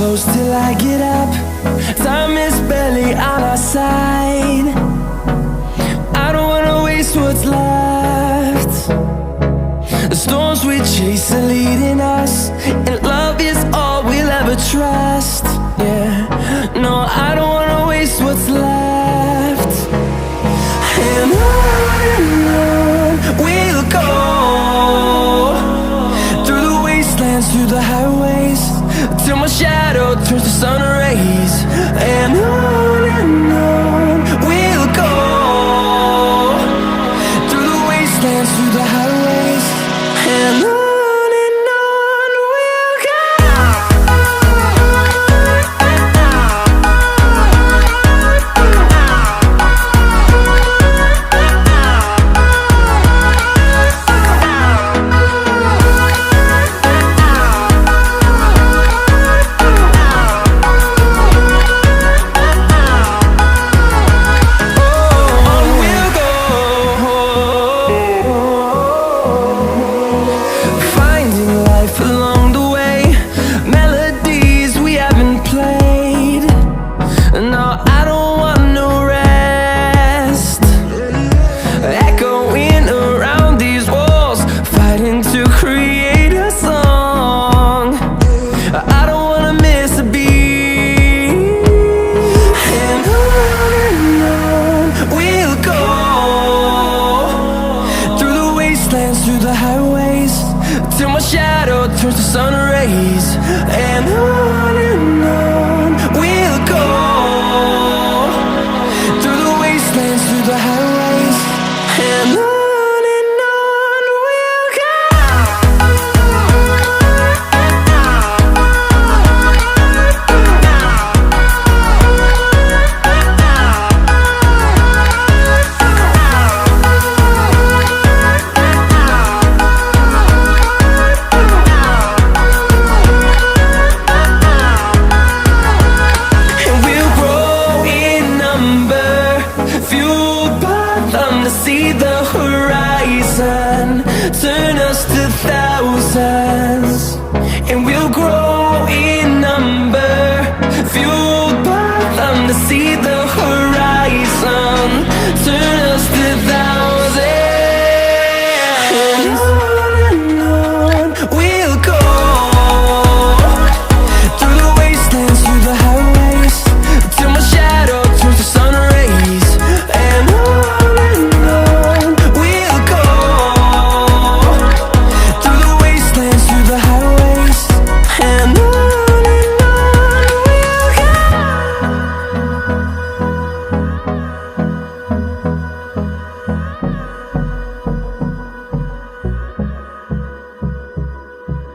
close till I get up. Time is barely on our side. I don't wanna waste what's left. The storms we chase are leading us, and love is all we'll ever trust. Yeah, no, I don't wanna waste what's left. And on we'll go, through the wastelands, through the highways, till my shadow turns to sun rays. And on we'll go, through the wastelands, through the highways, and on we'll go. Along the way, melodies we haven't played. No, I don't want no rest. Echoing around these walls, fighting to create a song. I don't wanna miss a beat. And on we'll go, through the wastelands, through the highways, till my shadow turns to sun rays. And on